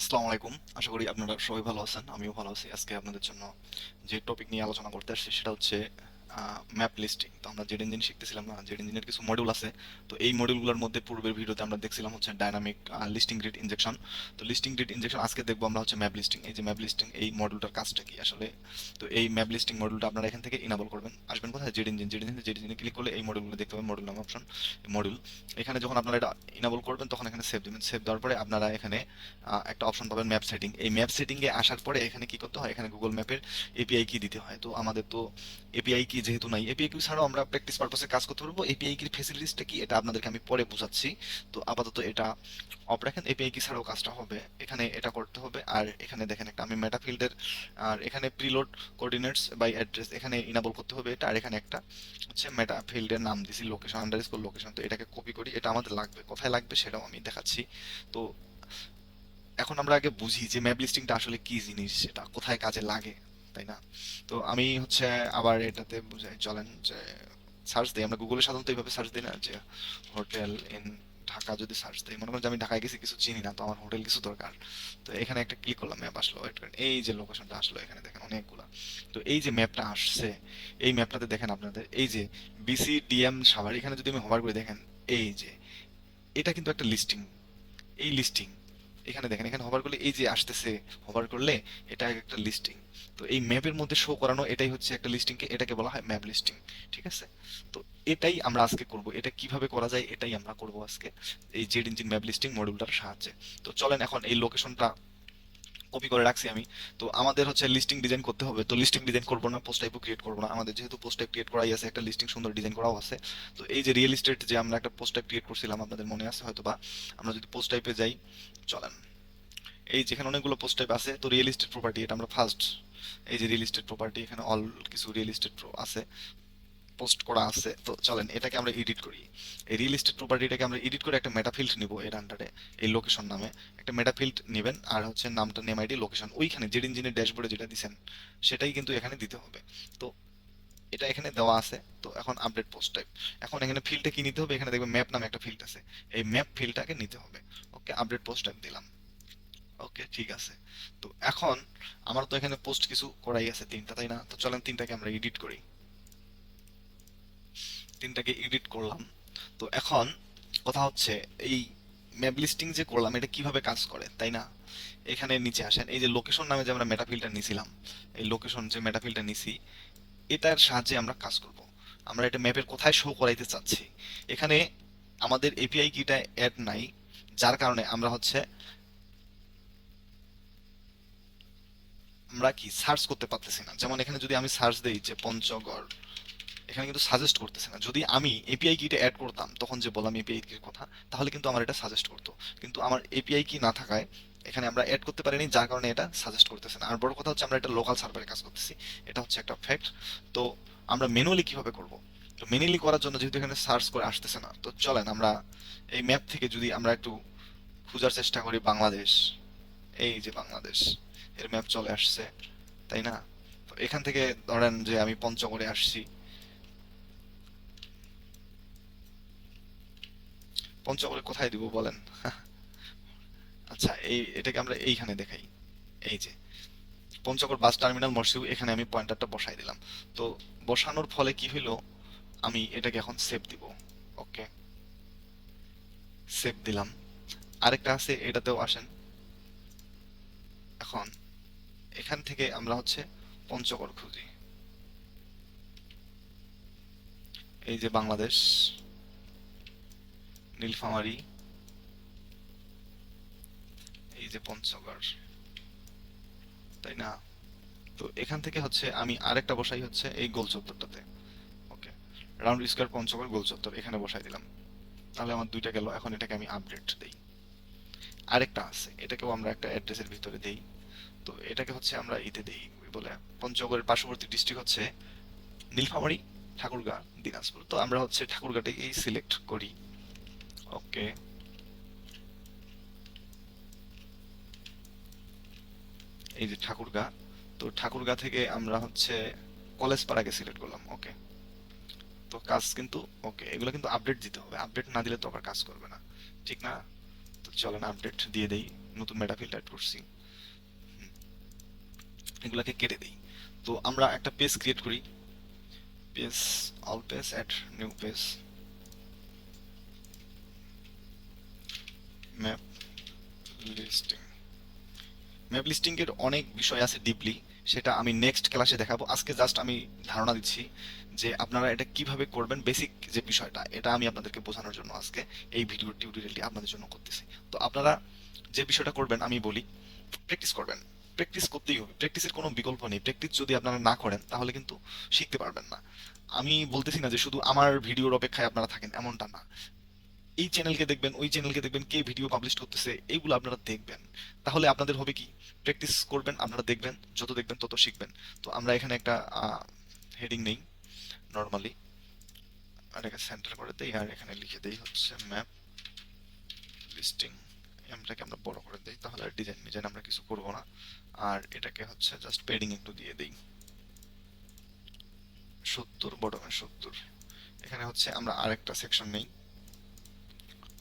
আসসালামু আলাইকুম। আশা করি আপনারা সবাই ভালো আছেন। আমিও ভালো আছি। আজকে আপনাদের জন্য যে টপিক নিয়ে আলোচনা করতে আসছি সেটা হচ্ছে ম্যাপ লিস্টিং। তো আমরা জেড ইঞ্জিন শিখতেছিলাম না, জেড ইঞ্জিনের কিছু মডিউল আছে। তো এই মডিউলগুলোর মধ্যে পূর্বের ভিডিওতে আমরা দেখছিলাম হচ্ছে ডাইনামিক লিস্টিং গ্রিড ইনজেকশন। তো লিস্টিং গ্রিড ইনজেকশন আজকে দেখবো আমরা হচ্ছে ম্যাপ লিস্টিং। এই যে ম্যাপ লিস্টিং এই মডিউলটার কাজটা কি আসলে। তো এই ম্যাপ লিস্টিং মডিউলটা আপনারা এখান থেকে ইনাবল করবেন। আসবেন কোথায়? জেড ইঞ্জিনে ক্লিক করলে এই মডিউলগুলো দেখতে পাবেন। মডিউল নাম অপশন, মডিউল। এখানে যখন আপনারা এটা ইনাবল করবেন তখন এখানে সেভ দিবেন। সেভ দেওয়ার পরে আপনারা এখানে একটা অপশন পাবেন ম্যাপ সেটিং। এই ম্যাপ সেটিং এ আসার পরে এখানে কি করতে হয়? এখানে গুগল ম্যাপের এপিআই কি দিতে হয়। তো আমাদের তো এপিআই কি যেহেতু নাই, এপিআই কি ছাড়াও আমরা প্র্যাকটিস পারপাসে কাজ করতে পারবো। এপিআই কির ফেসিলিটিসটা কি এটা আপনাদেরকে আমি পরে বোঝাচ্ছি। তো আপাতত এটা অফ রাখেন। এপিআই কি ছাড়াও কাজটা হবে, এখানে এটা করতে হবে। আর এখানে দেখেন একটা আমি মেটা ফিল্ডের, আর এখানে প্রিলোড কোঅর্ডিনেটস বাই অ্যাড্রেস এখানে ইনাবল করতে হবে এটা। আর এখানে একটা হচ্ছে মেটা ফিল্ডের নাম দিছি লোকেশন আন্ডারস্কোর লোকেশন। তো এটাকে কপি করি, এটা আমাদের লাগবে। কোথায় লাগবে সেটাও আমি দেখাচ্ছি। তো এখন আমরা আগে বুঝি যে ম্যাপ লিস্টিংটা আসলে কি জিনিস, সেটা কোথায় কাজে লাগে, তাই না? তো আমি হচ্ছে আবার এটাতে বুঝাই, চলেন যে সার্চ দিই। আমরা গুগলে সাধারণত এইভাবে সার্চ দিই না, যে হোটেল ইন ঢাকা যদি সার্চ দিই, মনে করেন যে আমি ঢাকায় গেছি, কিছু চিনি না, তো আমার হোটেল কিছু দরকার। তো এখানে একটা ক্লিক করলাম, ম্যাপ আসলো, ওয়েট করেন, এই যে লোকেশনটা আসলো, এখানে দেখেন অনেকগুলা। তো এই যে ম্যাপটা আসছে, এই ম্যাপটাতে দেখেন আপনাদের এই যে বিসিডিএম সাভার, এখানে যদি আমি হোভার করে দেখেন, এই যে এটা কিন্তু একটা লিস্টিং। এই লিস্টিং এখানে দেখেন, এখানে হোভার করলে এই যে আসতেছে, হোভার করলে এটা একটা লিস্টিং। তো এই ম্যাপের মধ্যে শো করানো এটাই হচ্ছে একটা লিস্টিং, কে এটাকে বলা হয় ম্যাপ লিস্টিং। ঠিক আছে? তো এটাই আমরা আজকে করব। এটা কিভাবে করা যায় এটাই আমরা করব আজকে এই জেড ইঞ্জিন ম্যাপ লিস্টিং মডিউলটার সাহায্যে। তো চলেন এখন এই লোকেশনটা কপি করে রাখছি আমি। তো আমাদের হচ্ছে লিস্টিং ডিজাইন করতে হবে। তো লিস্টিং ডিজাইন করবো না, পোস্ট টাইপও ক্রিয়েট করবো না, আমাদের যেহেতু পোস্ট টাইপ ক্রিয়েট করাই আছে, একটা লিস্টিং সুন্দর ডিজাইন করাও আছে। তো এই যে রিয়েল এস্টেট যে আমরা একটা পোস্ট টাইপ ক্রিয়েট করছিলাম, আপনাদের মনে আছে হয়তো বা। আমরা যদি পোস্ট টাইপে যাই, চলেন, এই যেখানে অনেকগুলো পোস্ট টাইপ আছে, তো রিয়েল এস্টেট প্রপার্টি এটা আমরা ফার্স্ট, এই যে রিয়েল এস্টেট প্রপার্টি এখানে অল কিছু রিয়েল এস্টেট আছে, পোস্ট করা আছে। তো চলেন এটাকে আমরা এডিট করি। এই রিয়েল এস্টেট প্রপার্টিটাকে আমরা এডিট করে একটা মেটা ফিল্ড নিব এর আন্ডারে। এই লোকেশন নামে একটা মেটা ফিল্ড নেবেন, আর হচ্ছে নামটা নেম আইডি লোকেশন, ওইখানে জেড ইঞ্জিনের ড্যাশবোর্ডে যেটা দিছেন সেটাই কিন্তু এখানে দিতে হবে। তো এটা এখানে দেওয়া আছে। তো এখন আপডেট পোস্ট টাইপ, এখন এখানে ফিল্ডটা কি নিতে হবে? এখানে দেখবে ম্যাপ নামে একটা ফিল্ড আছে, এই ম্যাপ ফিল্ডটাকে নিতে হবে। ওকে, আপডেট পোস্ট টাইপ দিলাম। ওকে, ঠিক আছে। তো এখন আমার তো এখানে পোস্ট কিছু করাই আছে তিনটা, তাই না? তো চলেন তিনটাকে আমরা এডিট করি। তিনটাকে এডিট করলাম। তো এখন কথা হচ্ছে, এই ম্যাপ লিস্টিং যে করলাম এটা কিভাবে কাজ করে, তাই না? এখানে নিচে আসেন, এই যে লোকেশন নামে যে আমরা মেটাফিল্ডটা নিছিলাম, এই লোকেশন যে মেটাফিল্ডটা নিছি, এটার সাহায্যে আমরা কাজ করব। আমরা এটা ম্যাপের কোথায় শো করাইতে চাচ্ছি। এখানে আমাদের এপিআই কিটা অ্যাড নাই, যার কারণে আমরা হচ্ছে আমরা কি সার্চ করতে পারতেছি না। যেমন এখানে যদি আমি সার্চ দেই যে পঞ্চগড়, এখানে কিন্তু সাজেস্ট করতেছে না। যদি আমি এপিআই কিটা অ্যাড করতাম, তখন যে বললাম এপিআই কির কথা, তাহলে কিন্তু আমার এটা সাজেস্ট করতো। কিন্তু আমার এপিআই কি না থাকায় এখানে আমরা অ্যাড করতে পারিনি, যার কারণে এটা সাজেস্ট করতেছে না। আর বড় কথা হচ্ছে আমরা এটা লোকাল সার্ভারে কাজ করতেছি, এটা হচ্ছে একটা ফ্যাক্ট। তো আমরা ম্যানুয়ালি কিভাবে করব? তো ম্যানুয়ালি করার জন্য যেহেতু এখানে সার্চ করে আসতেছে না, তো চলেন আমরা এই ম্যাপ থেকে যদি আমরা একটু খোঁজার চেষ্টা করি বাংলাদেশ, এই যে বাংলাদেশ এর ম্যাপ চলে আসছে, তাই না? তো এখান থেকে ধরেন যে আমি পঞ্চগড়ে আসছি, পঞ্চগড়ে কোথায় দিব বলেন? আচ্ছা, এই এটাকে আমরা এইখানে দেখাই। এই যে পঞ্চগড় বাস টার্মিনাল মরসিউ, এখানে আমি পয়েন্টারটা বসাই দিলাম। তো বসানোর ফলে কি হইলো, আমি এটাকে এখন সেভ দিব। ওকে, সেভ দিলাম। আরেকটা আছে, এটাতেও আসেন। এখন এখান থেকে আমরা হচ্ছে পঞ্চগড় খুঁজি, এই যে বাংলাদেশ, নীলফামারী, এই যে পঞ্চগড়, তাই না? তো এখান থেকে হচ্ছে আমি আরেকটা বসাই হচ্ছে এই গোল চত্বরটাতে। ওকে, রাউন্ড স্কয়ার পঞ্চগড় গোল চত্বর এখানে বসাই দিলাম। তাহলে আমার দুইটা গেল। এখন এটাকে আমি আপডেট দেই। আরেকটা আছে, এটাকেও আমরা একটা অ্যাড্রেসের ভিতরে দেই। তো এটাকে হচ্ছে আমরা ইতে দেই, ওই বলে পঞ্চগড়ের পার্শ্ববর্তী ডিস্ট্রিক্ট হচ্ছে নীলফামারী, ঠাকুরগাঁ, দিনাজপুর। তো আমরা হচ্ছে ঠাকুরগাঁটাকেই সিলেক্ট করি। ওকে, এই যে ঠাকুরগাঁ। তো ঠাকুরগাঁ থেকে আমরা হচ্ছে কলেজ পাড়াকে সিলেক্ট করলাম। ওকে, তো কাজ কিন্তু ওকে, এগুলো কিন্তু আপডেট দিতে হবে, আপডেট না দিলে তো আবার কাজ করবে না, ঠিক না? তো চলেন আপডেট দিয়ে দেই। নতুন মেটা ফিল্ড অ্যাড করছি, এগুলাকে কেটে দিই। তো আমরা একটা পেজ ক্রিয়েট করি, page, all page, add new page, map listing. Map listing এর অনেক বিষয় আছে ডিপলি, সেটা আমি নেক্সট ক্লাসে দেখাবো। আজকে জাস্ট আমি ধারণা দিচ্ছি যে আপনারা এটা কিভাবে করবেন, বেসিক যে বিষয়টা এটা আমি আপনাদেরকে বোঝানোর জন্য আজকে এই ভিডিও টিউটোরিয়ালটি আপনাদের জন্য করতেছি। তো আপনারা যে বিষয়টা করবেন আমি বলি, প্র্যাকটিস করবেন। প্র্যাকটিস করতেই হবে, প্র্যাকটিসের কোনো বিকল্প নেই। প্র্যাকটিস যদি আপনারা না করেন তাহলে কিন্তু শিখতে পারবেন না। আমি বলতেছি না যে শুধু আমার ভিডিওর অপেক্ষায় আপনারা থাকেন, এমনটা না। এই চ্যানেলকে দেখবেন, ওই চ্যানেলকে দেখবেন, কে ভিডিও পাবলিশ করতেছে, এইগুলো আপনারা দেখবেন। তাহলে আপনাদের হবে কি, প্র্যাকটিস করবেন, আপনারা দেখবেন, যত দেখবেন তত শিখবেন। তো আমরা এখানে একটা হেডিং নেই নর্মালি, এটাকে সেন্টার করে দেই, আর এখানে লিখে দেই হচ্ছে ম্যাপ লিস্টিং। এমটাকে আমরা বড় করে দেই, তাহলে আর ডিজাইন ডিজাইন আমরা কিছু করব না। আর এটাকে হচ্ছে জাস্ট পেডিং একটু দিয়ে দেই, 70, বটমে 70। এখানে হচ্ছে আমরা আরেকটা সেকশন নেই,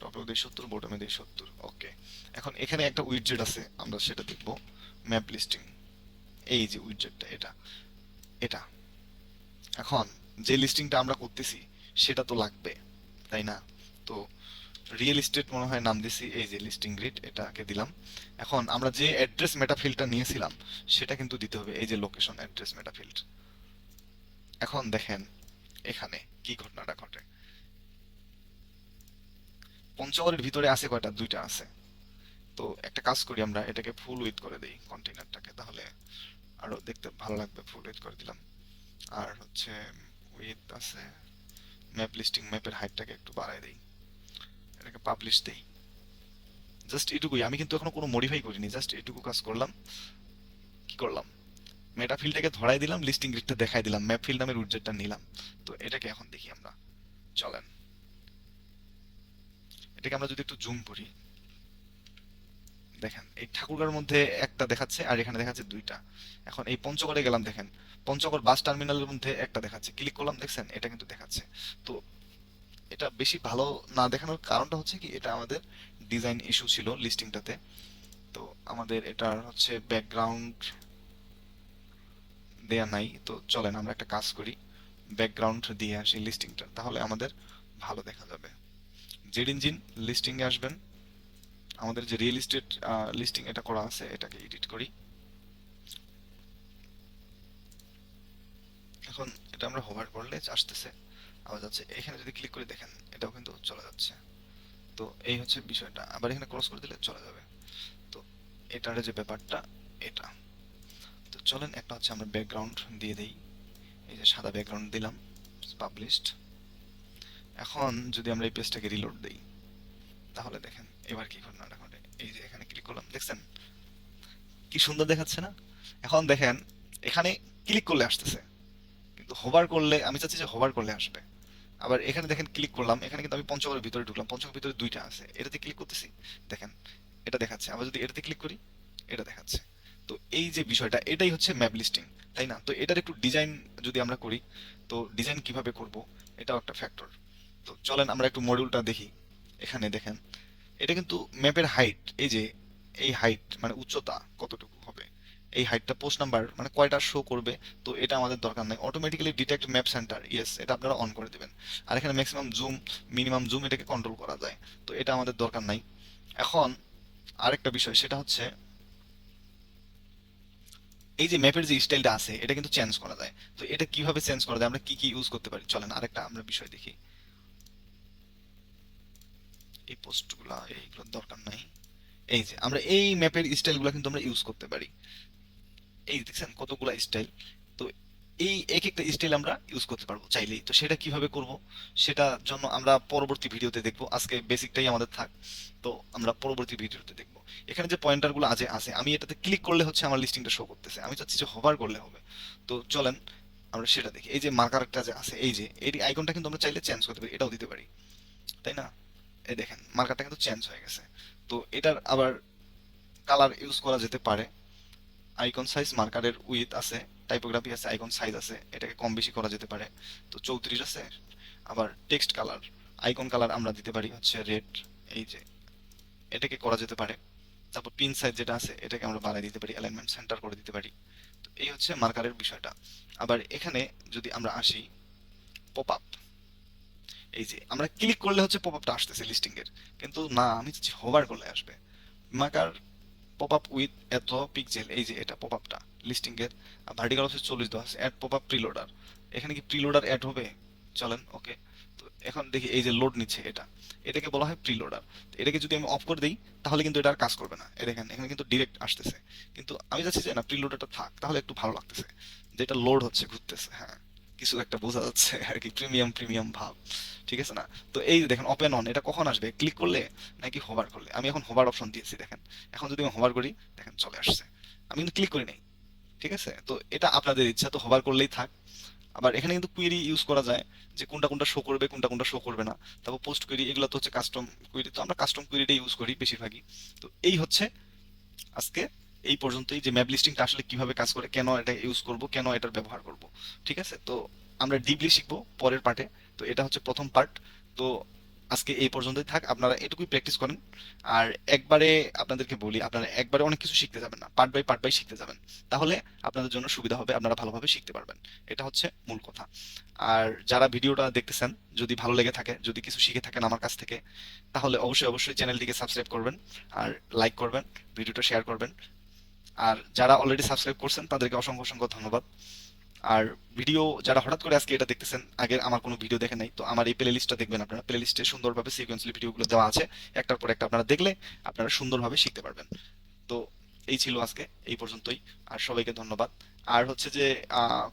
টপেও দিই 70, বটমে দিই 70। ওকে, এখন এখানে একটা উইডজেট আছে, আমরা সেটা দেখব, ম্যাপ লিস্টিং। এই যে উইডজেটটা, এটা এটা এখন যে লিস্টিংটা আমরা করতেছি সেটা তো লাগবে, তাই না? তো রিয়েল এস্টেট মনে হয় নাম দিছি, এই যে লিস্টিং গ্রিড, এটাকে দিলাম। এখন আমরা যে অ্যাড্রেস মেটা ফিল্ডটা নিয়েছিলাম সেটা কিন্তু দিতে হবে, এই যে লোকেশন অ্যাড্রেস মেটা ফিল্ড। এখন দেখেন এখানে কি ঘটনাটা ঘটে, পঞ্চগড়ের ভিতরে আছে কয়টা, দুইটা আছে। তো একটা কাজ করি, আমরা এটাকে ফুল উইথ করে দেই কন্টেইনারটাকে, তাহলে আরো দেখতে ভালো লাগবে। ফুল উইথ করে দিলাম। আর হচ্ছে উইথ আছে, ম্যাপ লিস্টিং, ম্যাপের হাইটটাকে একটু বাড়ায় দেই, এটাকে পাবলিশ দেই। জাস্ট এটুকুই, আমি কিন্তু এখনো কোনো মডিফাই করিনি, জাস্ট এটুকু কাজ করলাম। কি করলাম, মেটা ফিল্ডটাকে ধরাই দিলাম, লিস্টিং গ্রিডটা দেখাই দিলাম, ম্যাপ ফিল্ড নামের উইডজেটটা নিলাম। তো এটাকে এখন দেখি আমরা, চলেন এটাকে আমরা যদি একটু জুম করি, দেখেন এই ঠাকুরগাঁওর মধ্যে একটা দেখাচ্ছে আর এখানে দেখাচ্ছে দুইটা। এখন এই পঞ্চগড়ে গেলাম, দেখেন পঞ্চগড় বাস টার্মিনালের মধ্যে একটা দেখাচ্ছে, ক্লিক করলাম, দেখছেন এটা কিন্তু দেখাচ্ছে। তো এটা বেশি ভালো না দেখানোর কারণটা হচ্ছে কি, এটা আমাদের ডিজাইন ইস্যু ছিল লিস্টিংটাতে। তো আমাদের এটার হচ্ছে ব্যাকগ্রাউন্ড দেয়া নাই। তো চলেন আমরা একটা কাজ করি, ব্যাকগ্রাউন্ড দিয়ে আসি লিস্টিংটা, তাহলে আমাদের ভালো দেখা যাবে। জেড ইঞ্জিন লিস্টিং এ আসবেন, আমাদের যে রিয়েল এস্টেট লিস্টিং এটা করা আছে, এটাকে এডিট করি। এখন এটা আমরা হোভার করলে আসতেছে, আবার যাচ্ছে। এখানে যদি ক্লিক করে দেখেন এটাও কিন্তু চলে যাচ্ছে। তো এই হচ্ছে বিষয়টা, আবার এখানে ক্রস করে দিলে চলে যাবে। তো এটার যে ব্যাপারটা এটা। তো চলেন একটা হচ্ছে আমরা ব্যাকগ্রাউন্ড দিয়ে দেই, এই যে সাদা ব্যাকগ্রাউন্ড দিলাম, পাবলিশড। এখন যদি আমরা এই পেজটাকে রিলোড দেই, তাহলে দেখেন এবার কি ঘটনাটা ঘটে। এই যে এখানে ক্লিক করলাম, দেখছেন কি সুন্দর দেখাচ্ছে না? এখন দেখেন এখানে ক্লিক করলে আসতেছে, কিন্তু হোভার করলে, আমি চাচ্ছি যে হোভার করলে আসবে। আবার এখানে দেখেন ক্লিক করলাম, এখানে কিন্তু আমি পঞ্চগড়ের ভিতরে ঢুকলাম, পঞ্চগড়ের ভিতরে দুইটা আছে, এটাতে ক্লিক করতেছি, দেখেন এটা দেখাচ্ছে। আবার যদি এটাতে ক্লিক করি, এটা দেখাচ্ছে। তো এই যে বিষয়টা, এটাই হচ্ছে ম্যাপ লিস্টিং, তাই না? তো এটার একটু ডিজাইন যদি আমরা করি, তো ডিজাইন কিভাবে করব এটাও একটা ফ্যাক্টর। তো চলেন আমরা একটু মডিউলটা দেখি। এখানে দেখেন এটা কিন্তু ম্যাপের হাইট, এই যে এই হাইট মানে উচ্চতা কতটুকু হবে, এই হাইটটা পোস্ট নাম্বার মানে কয়টা শো করবে। তো এটা আমাদের দরকার নাই, automatically detect map centre, yes এটা আপনারা অন করে দিবেন। আর এখানে ম্যাক্সিমাম জুম, মিনিমাম জুম এটাকে কন্ট্রোল করা যায়। তো এটা আমাদের দরকার নাই। এখন আরেকটা বিষয় সেটা হচ্ছে, এই যে ম্যাপের যে স্টাইলটা আছে এটা কিন্তু চেঞ্জ করা যায়। তো এটা কিভাবে চেঞ্জ করা যায়, আমরা কি কি ইউজ করতে পারি, চলেন আরেকটা আমরা বিষয় দেখি। এই পোস্টগুলা এইগুলোর দরকার নাই। এই যে আমরা এই ম্যাপের স্টাইলগুলো কিন্তু আমরা ইউজ করতে পারি, এই দেখছেন কতগুলা স্টাইল। তো এই এক একটা স্টাইল আমরা ইউজ করতে পারবো চাইলেই। তো সেটা কিভাবে করব, সেটার জন্য আমরা পরবর্তী ভিডিওতে দেখবো, আজকে বেসিকটাই আমাদের থাক। তো আমরা পরবর্তী ভিডিওতে দেখবো। এখানে যে পয়েন্টারগুলো আছে আছে, আমি এটাতে ক্লিক করলে হচ্ছে আমার লিস্টিংটা শো করতেছে, আমি চাচ্ছি যে হোভার করলে হবে। তো চলেন আমরা সেটা দেখি। এই যে মার্কারটা যে আছে, এই যে এই আইকনটা কিন্তু আমরা চাইলে চেঞ্জ করতে পারি, এটাও দিতে পারি, তাই না? এই দেখেন মার্কারটা কিন্তু চেঞ্জ হয়ে গেছে। তো এটার আবার কালার ইউজ করা যেতে পারে। আইকন সাইজ, মার্কারের উইথ আছে, টাইপোগ্রাফি আছে, আইকন সাইজ আছে, এটাকে কম বেশি করা যেতে পারে। তো 34 আছে। আবার টেক্সট কালার, আইকন কালার আমরা দিতে পারি হচ্ছে রেড, এই যে এটাকে করা যেতে পারে। তারপর পিন সাইজ যেটা আছে এটাকে আমরা বাড়াই দিতে পারি, অ্যালাইনমেন্ট সেন্টার করে দিতে পারি। তো এই হচ্ছে মার্কারের বিষয়টা। আবার এখানে যদি আমরা আসি পপ আপ, এই যে আমরা ক্লিক করলে হচ্ছে পপ আপটা আসতেছে লিস্টিং এর, কিন্তু না আমি চাচ্ছি হোভার করলে আসবে। মার্কার পপ আপ উইথ এত পিক্সেল, এই যে এটা পপ আপটা লিস্টিং এর, ভার্টিক্যাল হচ্ছে 40 দেওয়া আছে, অ্যাড পপ আপ প্রিলোডার। এখানে কি প্রিলোডার অ্যাড হবে? চলেন ওকে। তো এখন দেখি এই যে লোড নিচ্ছে এটা, এটাকে বলা হয় প্রিলোডার। এটাকে যদি আমি অফ করে দিই তাহলে কিন্তু এটা আর কাজ করবে না। এই দেখেন এখানে কিন্তু ডিরেক্ট আসতেছে, কিন্তু আমি চাচ্ছি যে না প্রিলোডারটা থাক, তাহলে একটু ভালো লাগতেছে যেটা লোড হচ্ছে ঘুরতেছে। হ্যাঁ, কিছু একটা বোঝা যাচ্ছে আর কি, প্রিমিয়াম প্রিমিয়াম ভাব। ঠিক আছে না? তো এই যে দেখেন ওপেন অন, এটা কখন আসবে? ক্লিক করলে নাকি হোভার করলে? আমি এখন হোভার অপশন দিয়েছি দেখেন। এখন যদি আমি হোভার করি দেখেন চলে আসছে, আমি কিন্তু ক্লিক করি নাই। ঠিক আছে, তো এটা আপনাদের ইচ্ছা, তো হোভার করলেই থাক। আবার এখানে কিন্তু কুয়েরি ইউজ করা যায়, যে কোনটা কোনটা শো করবে কোনটা কোনটা শো করবে না। তারপর পোস্ট কুয়েরি, এগুলো তো হচ্ছে কাস্টম কুয়েরি, তো আমরা কাস্টম কুয়েরিটা ইউজ করি বেশিরভাগই। তো এই হচ্ছে আজকে এই পর্যন্তই, যে ম্যাপ লিস্টিংটা আসলে কিভাবে কাজ করে, কেন এটা ইউজ করব, কেন এটার ব্যবহার করব। ঠিক আছে, তো আমরা ডিপলি শিখবো পরের পার্টে। তো এটা হচ্ছে প্রথম পার্ট। তো আজকে এই পর্যন্তই থাক, আপনারা এটুকুই প্র্যাকটিস করেন। আর একবারে আপনাদেরকে বলি, আপনারা একবারে অনেক কিছু শিখতে যাবেন না, পার্ট বাই শিখতে যাবেন। তাহলে আপনাদের জন্য সুবিধা হবে, আপনারা ভালোভাবে শিখতে পারবেন। এটা হচ্ছে মূল কথা। আর যারা ভিডিওটা দেখতেছেন, যদি ভালো লেগে থাকে, যদি কিছু শিখে থাকেন আমার কাছ থেকে, তাহলে অবশ্যই অবশ্যই চ্যানেলটিকে সাবস্ক্রাইব করবেন, আর লাইক করবেন, ভিডিওটা শেয়ার করবেন। আর যারা অলরেডি সাবস্ক্রাইব করছেন তাদেরকে অসংখ্য অসংখ্য ধন্যবাদ। আর ভিডিও যারা হঠাৎ করে আজকে এটা দেখতেছেন, আগে আমার কোনো ভিডিও দেখেন নাই, তো আমার এই প্লে লিস্টটা দেখবেন। আপনারা প্লে লিস্টে সুন্দরভাবে সিকোয়েন্সলি ভিডিওগুলো দেওয়া আছে, একটার পর একটা আপনারা দেখলে আপনারা সুন্দরভাবে শিখতে পারবেন। তো এই ছিল আজকে এই পর্যন্তই। আর সবাইকে ধন্যবাদ। আর হচ্ছে যে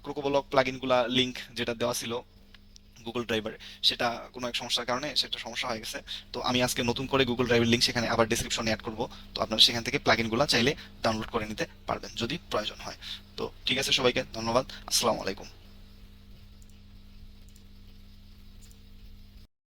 ক্রোকোবলক প্লাগইনগুলা লিংক যেটা দেওয়া ছিল গুগল ড্রাইভারে, সেটা কোনো এক সমস্যার কারণে সেটা সমস্যা হয়ে গেছে। তো আমি আজকে নতুন করে গুগল ড্রাইভের লিংক সেখানে আবার ডিসক্রিপশনে অ্যাড করব। তো আপনারা সেখান থেকে প্লাগইনগুলো চাইলে ডাউনলোড করে নিতে পারবেন যদি প্রয়োজন হয়। তো ঠিক আছে, সবাইকে ধন্যবাদ। আসসালামু আলাইকুম।